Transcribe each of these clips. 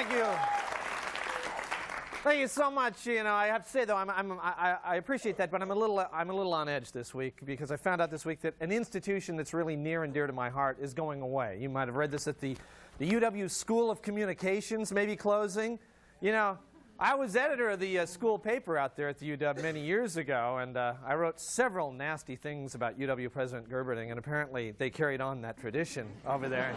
Thank you. Thank you so much. You know, I have to say though, I appreciate that, but I'm a little on edge this week because I found out this week that an institution that's really near and dear to my heart is going away. You might have read this at the UW School of Communications, maybe closing. You know, I was editor of the school paper out there at the UW many years ago, and I wrote several nasty things about UW President Gerberding, and apparently they carried on that tradition over there.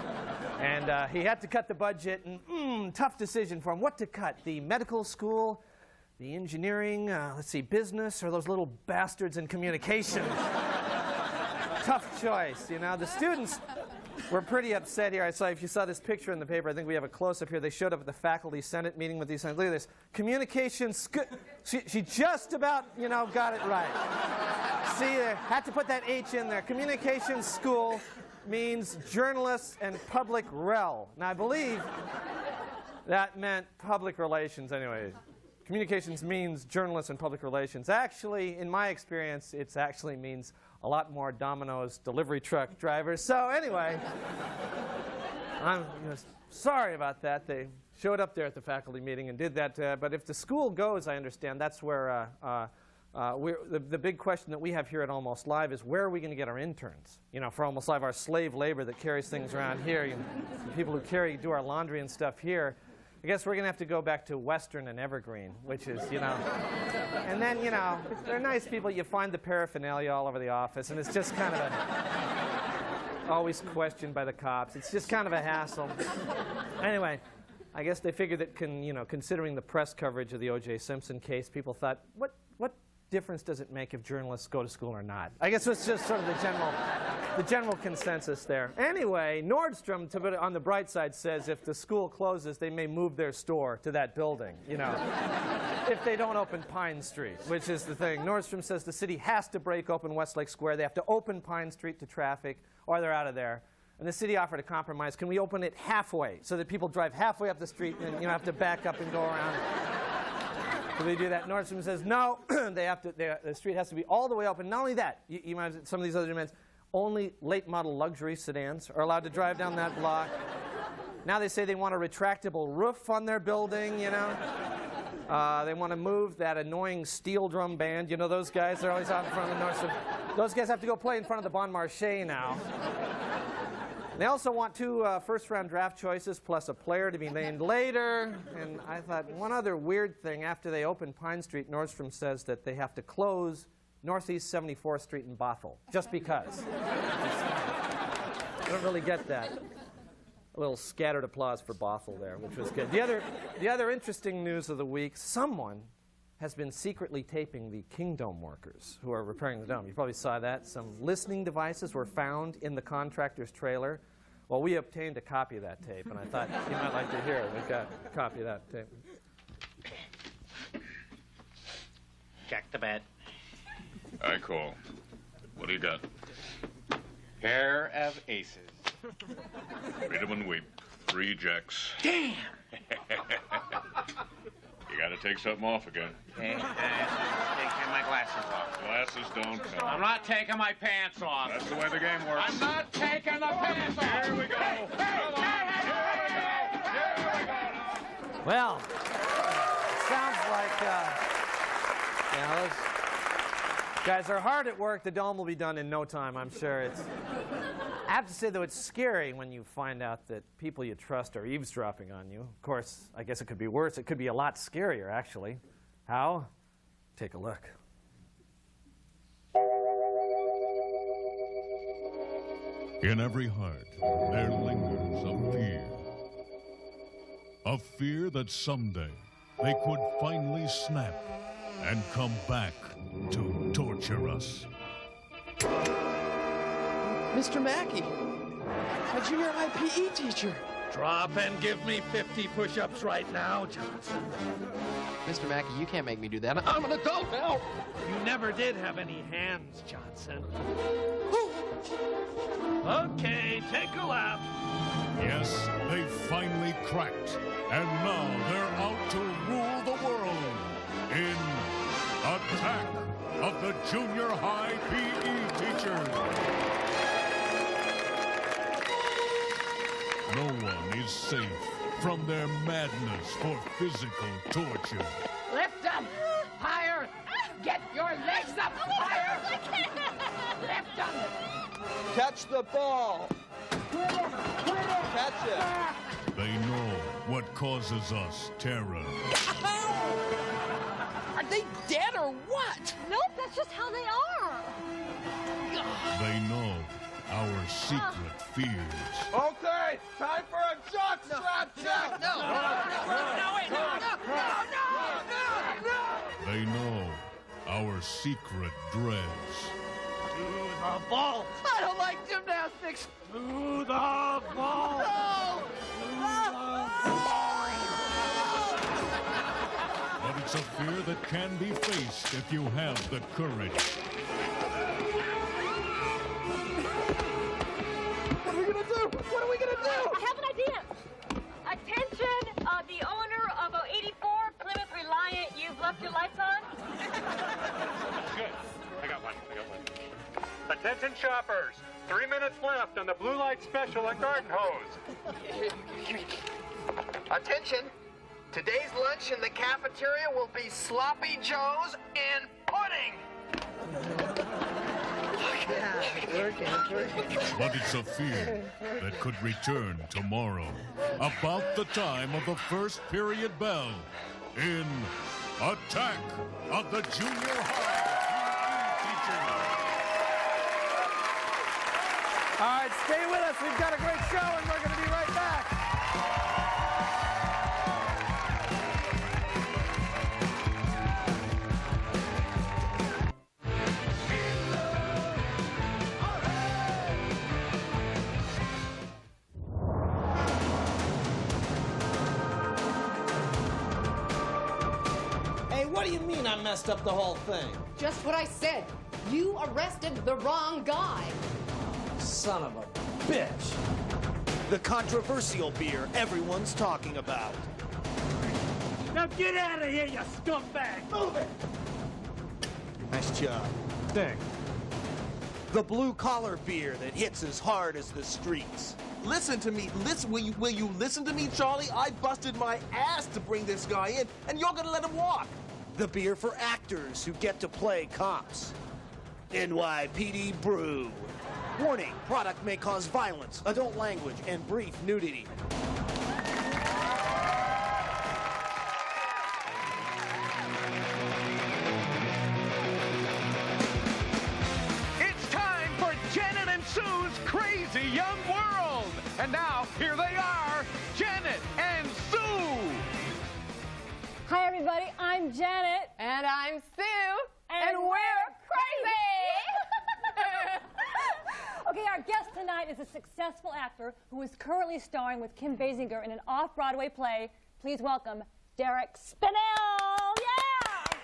And he had to cut the budget, and tough decision for him. What to cut? The medical school, the engineering, let's see, business, or those little bastards in communications? Tough choice, you know. The students were pretty upset here. I saw, if you saw this picture in the paper, I think we have a close-up here. They showed up at the faculty senate meeting with these things. Look at this. Communications, she just about, you know, got it right. See, had to put that H in there. Communications school means journalists and public rel. Now, I believe that meant public relations anyway. Communications means journalists and public relations. Actually, in my experience, it actually means a lot more Domino's delivery truck drivers. So anyway, I'm sorry about that. They showed up there at the faculty meeting and did that. But if the school goes, I understand, that's where the big question that we have here at Almost Live is where are we going to get our interns? You know, for Almost Live, our slave labor that carries things around here, you know, the people who do our laundry and stuff here. I guess we're going to have to go back to Western and Evergreen, which is, you know, and then, you know, they're nice people. You find the paraphernalia all over the office, and it's just kind of always questioned by the cops. It's just kind of a hassle. Anyway, I guess they figured that, considering the press coverage of the O.J. Simpson case, people thought, what difference does it make if journalists go to school or not? I guess it's just sort of the general consensus there. Anyway, Nordstrom, to put it on the bright side, says if the school closes, they may move their store to that building, you know, if they don't open Pine Street, which is the thing. Nordstrom says the city has to break open Westlake Square. They have to open Pine Street to traffic, or they're out of there. And the city offered a compromise. Can we open it halfway so that people drive halfway up the street and, you know, have to back up and go around? Do they do that? Nordstrom says no. The street has to be all the way open. Not only that, you might have some of these other demands. Only late model luxury sedans are allowed to drive down that block. Now they say they want a retractable roof on their building, you know. They want to move that annoying steel drum band. You know those guys? They're always out in front of the Nordstrom. Those guys have to go play in front of the Bon Marché now. They also want 2 first-round draft choices plus a player to be named later. And I thought one other weird thing, after they open Pine Street, Nordstrom says that they have to close Northeast 74th Street in Bothell, just because. I don't really get that. A little scattered applause for Bothell there, which was good. The other interesting news of the week, someone has been secretly taping the Kingdome workers who are repairing the dome. You probably saw that. Some listening devices were found in the contractor's trailer. Well, we obtained a copy of that tape, and I thought you might like to hear it. We've got a copy of that tape. Jack the bet. I call. What do you got? Pair of aces. Read 'em and weep. 3 jacks. Damn! You gotta take something off again. Hey, I'm taking my glasses off. Glasses don't count. I'm not taking my pants off. That's the way the game works. I'm not taking the pants off. Here we go. Hey, Come on. Here we go. Well, it sounds like, those guys are hard at work. The dome will be done in no time, I'm sure. I have to say, though, it's scary when you find out that people you trust are eavesdropping on you. Of course, I guess it could be worse. It could be a lot scarier, actually. How? Take a look. In every heart, there lingers a fear. A fear that someday they could finally snap and come back to torture us. Mr. Mackey, my junior high PE teacher. Drop and give me 50 push-ups right now, Johnson. Mr. Mackey, you can't make me do that. I'm an adult now. You never did have any hands, Johnson. Okay, take a lap. Yes, they finally cracked, and now they're out to rule the world in Attack of the Junior High PE Teachers. No one is safe from their madness for physical torture. Lift them! Higher! Get your legs up higher! Lift them! Catch the ball. Catch it. They know what causes us terror. Are they dead or what? Nope, that's just how they are. They know our secret fears. Okay, time for a jock strap check. They know our secret dreads. I don't like gymnastics. To the ball! But it's a fear that can be faced if you have the courage. What are we gonna do? What are we gonna do? I have an idea. Attention, the owner of 84 Plymouth Reliant, you've left your lights on? Good. I got one. Attention shoppers. 3 minutes left on the blue light special at Garden Hose. Attention! Today's lunch in the cafeteria will be sloppy joes and pudding! But it's a fear that could return tomorrow, about the time of the first period bell, in Attack of the Junior High Teachers. All right, stay with us. We've got a great show, and we're going to be right back. Hey, what do you mean I messed up the whole thing? Just what I said. You arrested the wrong guy. Son of a bitch. The controversial beer everyone's talking about. Now get out of here, you scumbag! Move it. Nice job. Thanks. The blue collar beer that hits as hard as the streets. Listen to me. Listen. Will you listen to me, Charlie? I busted my ass to bring this guy in, and you're gonna let him walk. The beer for actors who get to play cops. NYPD Brew. Warning, product may cause violence, adult language, and brief nudity. It's time for Janet and Sue's Crazy Young World! And now, here they are, Janet and Sue! Hi, everybody. I'm Janet. And I'm Sue. And we're crazy! Okay, our guest tonight is a successful actor who is currently starring with Kim Basinger in an off-Broadway play. Please welcome Derek Spinell. Yeah!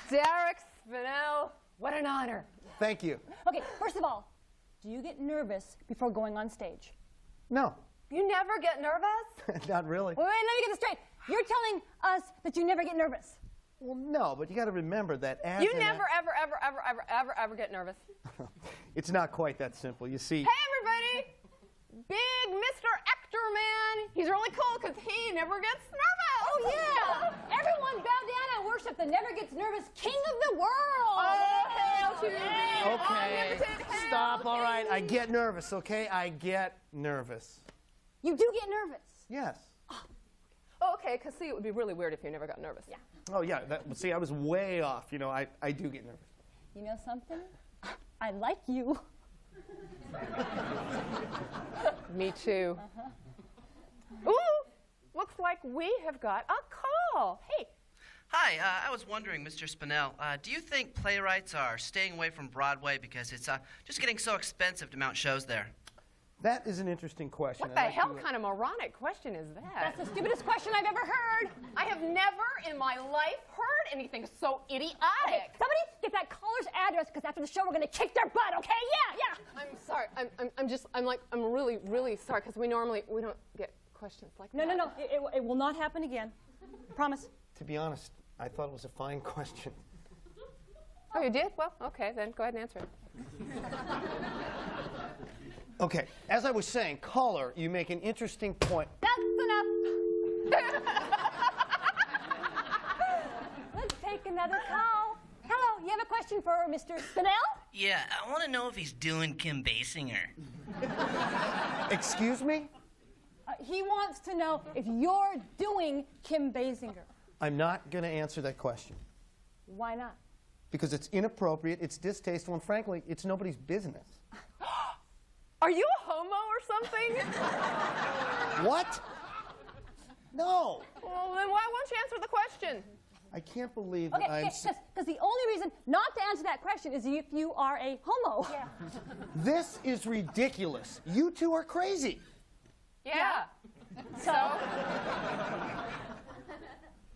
Derek Spinell, what an honor. Thank you. Okay, first of all, do you get nervous before going on stage? No, You never get nervous? not really. Wait, let me get this straight. You're telling us that you never get nervous. Well, no, but you got to remember that as You an never, ever get nervous. it's not quite that simple. You see. Hey, everybody! Big Mr. Actor Man. He's really cool because he never gets nervous. Oh, yeah! Everyone bow down and worship the never gets nervous king of the world! Oh, hail to the Okay, omnipotent, hail stop. to All right, I thee. get nervous. Okay, I get nervous. You do get nervous. Yes. Oh, okay, because see, it would be really weird if you never got nervous. Yeah. Oh yeah. See, I was way off. You know, I do get nervous. You know something? I like you. Me too. Ooh, looks like we have got a call. Hey. Hi, I was wondering, Mr. Spinell, do you think playwrights are staying away from Broadway because it's just getting so expensive to mount shows there? That is an interesting question. What the hell kind of moronic question is that? That's the stupidest question I've ever heard. I have never in my life heard anything so idiotic. Okay, somebody get that caller's address, because after the show we're gonna kick their butt. Okay? Yeah. I'm sorry. I'm really, really sorry because we don't get questions like No. that. It will not happen again. Promise. To be honest, I thought it was a fine question. Oh, you did? Well, okay, then go ahead and answer it. Okay, as I was saying, caller, you make an interesting point. That's enough. Let's take another call. Hello, you have a question for Mr. Spinell? Yeah, I want to know if he's doing Kim Basinger. Excuse me? He wants to know if you're doing Kim Basinger. I'm not going to answer that question. Why not? Because it's inappropriate, it's distasteful, and frankly, it's nobody's business. Are you a homo or something? What? No. Well, then why won't you answer the question? I can't believe that Okay, because the only reason not to answer that question is if you are a homo. Yeah. This is ridiculous. You two are crazy. Yeah. So?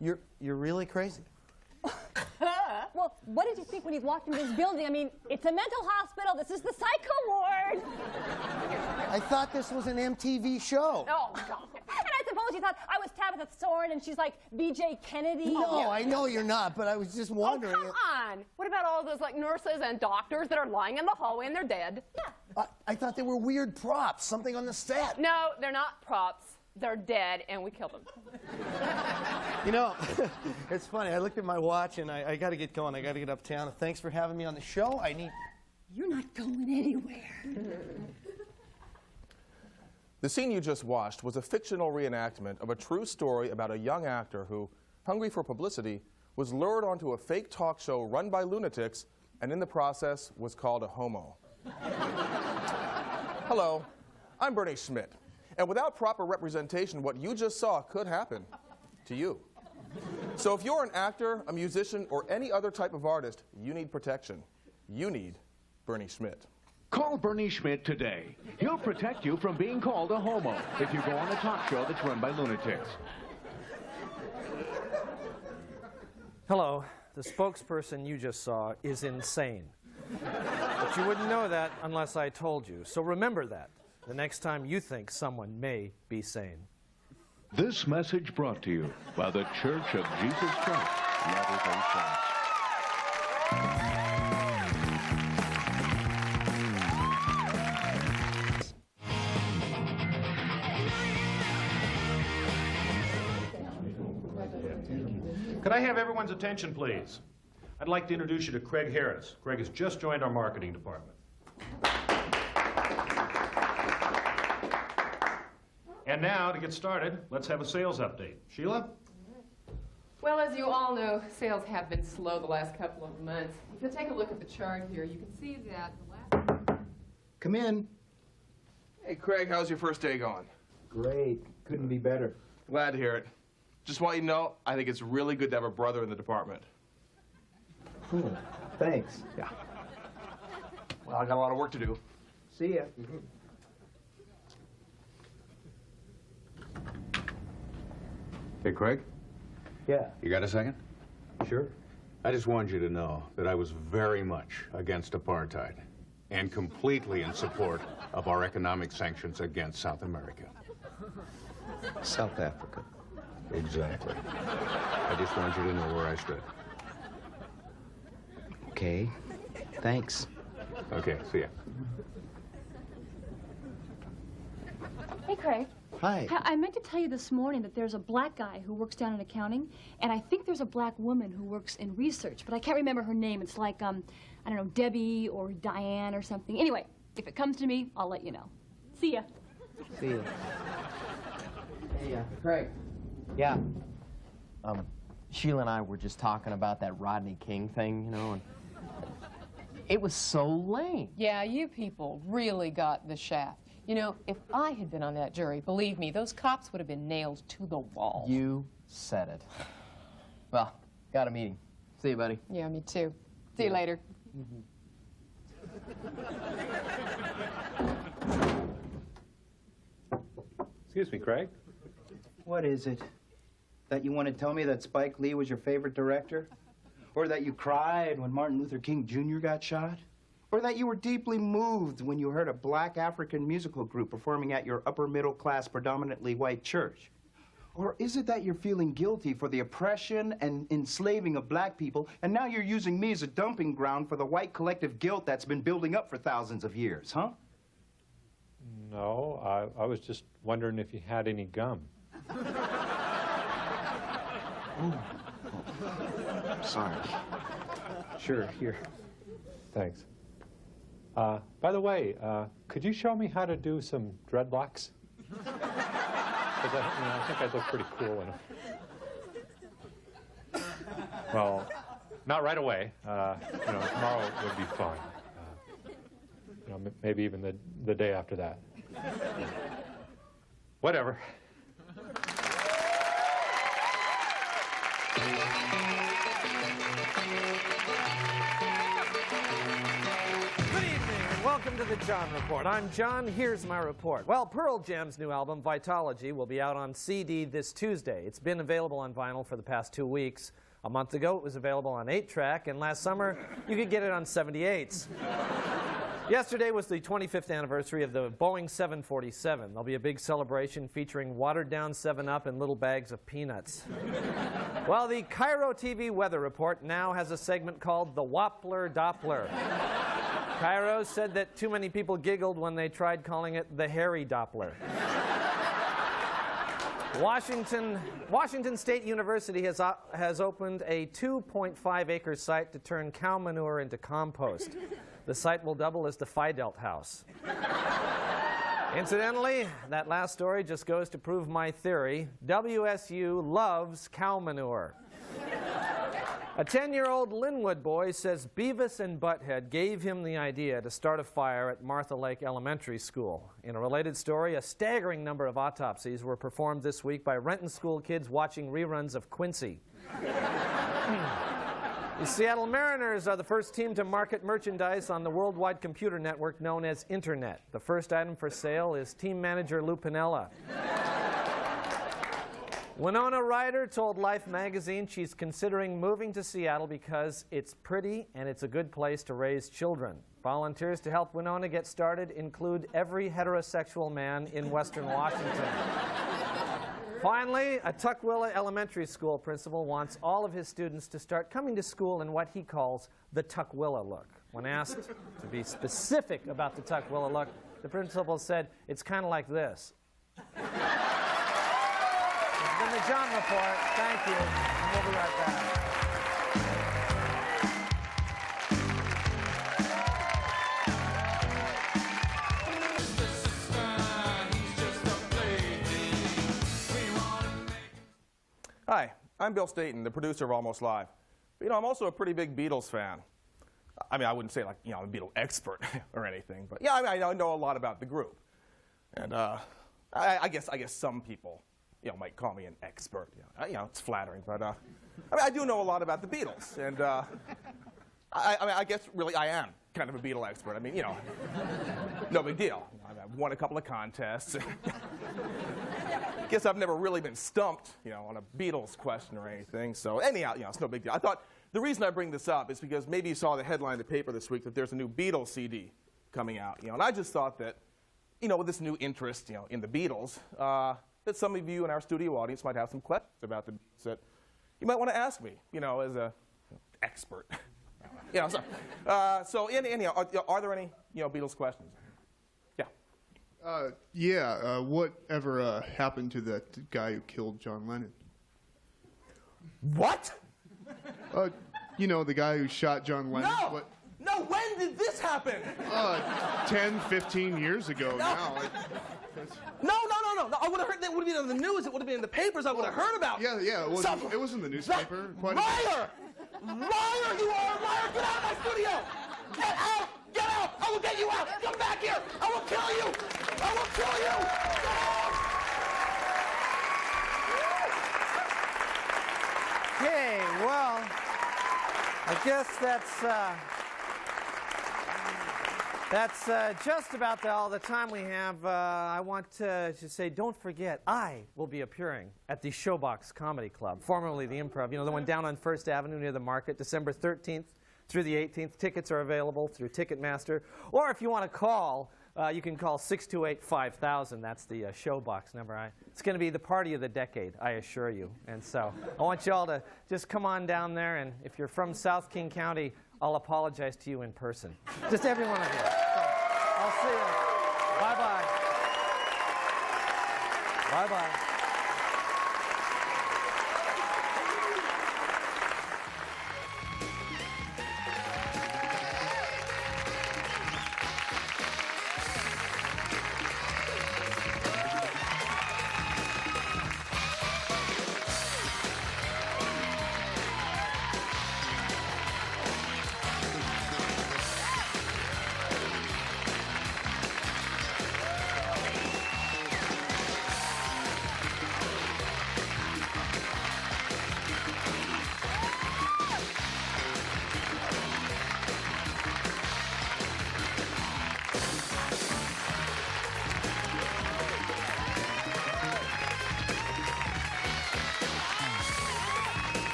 You're really crazy. Well, what did you think when you walked into this building? I mean, it's a mental hospital. This is the psycho ward. I thought this was an MTV show. Oh, God. And I suppose you thought I was Tabitha Soren and she's like B.J. Kennedy. No, I know you're not, but I was just wondering. Oh, come on. What about all those like nurses and doctors that are lying in the hallway and they're dead? Yeah. I thought they were weird props, something on the set. No, they're not props. They're dead, and we killed them. You know, it's funny. I looked at my watch, and I got to get going. I got to get uptown. Thanks for having me on the show. You're not going anywhere. The scene you just watched was a fictional reenactment of a true story about a young actor who, hungry for publicity, was lured onto a fake talk show run by lunatics, and in the process was called a homo. Hello, I'm Bernie Schmidt. And without proper representation, what you just saw could happen to you. So if you're an actor, a musician, or any other type of artist, you need protection. You need Bernie Schmidt. Call Bernie Schmidt today. He'll protect you from being called a homo if you go on a talk show that's run by lunatics. Hello. The spokesperson you just saw is insane. But you wouldn't know that unless I told you. So remember that the next time you think someone may be sane. This message brought to you by the Church of Jesus Christ, Latter-day Saints. Could I have everyone's attention, please? I'd like to introduce you to Craig Harris. Craig has just joined our marketing department. And now, to get started, let's have a sales update. Sheila? Well, as you all know, sales have been slow the last couple of months. If you'll take a look at the chart here, you can see that the last... Come in. Hey, Craig, how's your first day going? Great. Couldn't be better. Glad to hear it. Just want you to know, I think it's really good to have a brother in the department. Thanks. Yeah. Well, I got a lot of work to do. See ya. Hey, Craig? Yeah. You got a second? Sure. I just wanted you to know that I was very much against apartheid and completely in support of our economic sanctions against South America. South Africa. Exactly. I just wanted you to know where I stood. Okay. Thanks. Okay, see ya. Hey, Craig. Hi. I meant to tell you this morning that there's a black guy who works down in accounting, and I think there's a black woman who works in research, but I can't remember her name. It's like, I don't know, Debbie or Diane or something. Anyway, if it comes to me, I'll let you know. See ya. See ya. Hey, Craig. Yeah. Sheila and I were just talking about that Rodney King thing, you know, and it was so lame. Yeah, you people really got the shaft. You know, if I had been on that jury, believe me, those cops would have been nailed to the wall. You said it. Well, got a meeting. See you, buddy. Yeah, me too. See you later. Excuse me, Craig. What is it? That you want to tell me that Spike Lee was your favorite director? Or that you cried when Martin Luther King Jr. got shot? Or that you were deeply moved when you heard a black African musical group performing at your upper middle class, predominantly white church? Or is it that you're feeling guilty for the oppression and enslaving of black people, and now you're using me as a dumping ground for the white collective guilt that's been building up for thousands of years, huh? No, I was just wondering if you had any gum. Sorry. Sure, here. Thanks. By the way, could you show me how to do some dreadlocks? Because I think I'd look pretty cool in them. Well, not right away. Tomorrow would be fine. Maybe even the day after that. Whatever. Welcome to the John Report. I'm John. Here's my report. Well, Pearl Jam's new album, Vitalogy, will be out on CD this Tuesday. It's been available on vinyl for the past 2 weeks. A month ago, it was available on 8-track, and last summer, you could get it on 78s. Yesterday was the 25th anniversary of the Boeing 747. There'll be a big celebration featuring watered-down 7-Up and little bags of peanuts. Well, the Cairo TV weather report now has a segment called the Wappler Doppler. Cairo said that too many people giggled when they tried calling it the Hairy Doppler. Washington State University has opened a 2.5-acre site to turn cow manure into compost. The site will double as the Fidelt House. Incidentally, that last story just goes to prove my theory. WSU loves cow manure. A 10-year-old Linwood boy says Beavis and Butthead gave him the idea to start a fire at Martha Lake Elementary School. In a related story, a staggering number of autopsies were performed this week by Renton School kids watching reruns of Quincy. The Seattle Mariners are the first team to market merchandise on the worldwide computer network known as Internet. The first item for sale is team manager Lou Piniella. Winona Ryder told Life magazine she's considering moving to Seattle because it's pretty and it's a good place to raise children. Volunteers to help Winona get started include every heterosexual man in Western Washington. Finally, a Tukwila Elementary School principal wants all of his students to start coming to school in what he calls the Tukwila look. When asked to be specific about the Tukwila look, the principal said, it's kind of like this. It's been the John Report. Thank you. And we'll be right back. Hi, I'm Bill Staten, the producer of Almost Live. But, I'm also a pretty big Beatles fan. I mean, I wouldn't say like, I'm a Beatle expert or anything, but yeah, I know a lot about the group. And I guess some people, might call me an expert. It's flattering, but I do know a lot about the Beatles, and I guess really I am kind of a Beatle expert. I mean, no big deal. I've won a couple of contests. Guess I've never really been stumped, on a Beatles question or anything. So anyhow, it's no big deal. I thought the reason I bring this up is because maybe you saw the headline in the paper this week that there's a new Beatles CD coming out, and I just thought that, with this new interest, in the Beatles, that some of you in our studio audience might have some questions about the Beatles that you might want to ask me, as a expert. So anyhow, are there any, Beatles questions? Whatever happened to that guy who killed John Lennon? What? The guy who shot John Lennon. No, when did this happen? 10, 15 years ago now. No. I would have heard that. Would have been on the news. It would have been in the papers. I would have heard about. Yeah. It was in the newspaper. Liar! Liar! You are a liar! Get out of my studio! Get out! Get out! I will get you out! Come back here! I will kill you! I will kill you! Get out! Okay, well, I guess that's just about all the time we have. I want to say, don't forget, I will be appearing at the Showbox Comedy Club, formerly the Improv, the one down on First Avenue near the market, December 13th through the 18th. Tickets are available through Ticketmaster. Or if you want to call, you can call 628-5000. That's the Showbox number. It's going to be the party of the decade, I assure you. And so I want you all to just come on down there. And if you're from South King County, I'll apologize to you in person. Just every one of you. So I'll see you. Bye-bye. Bye-bye.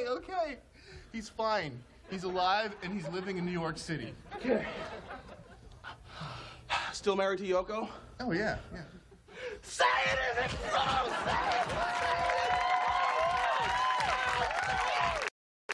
Okay. He's fine. He's alive, and he's living in New York City. Okay. Still married to Yoko? Oh, yeah. Say it isn't true! Say it!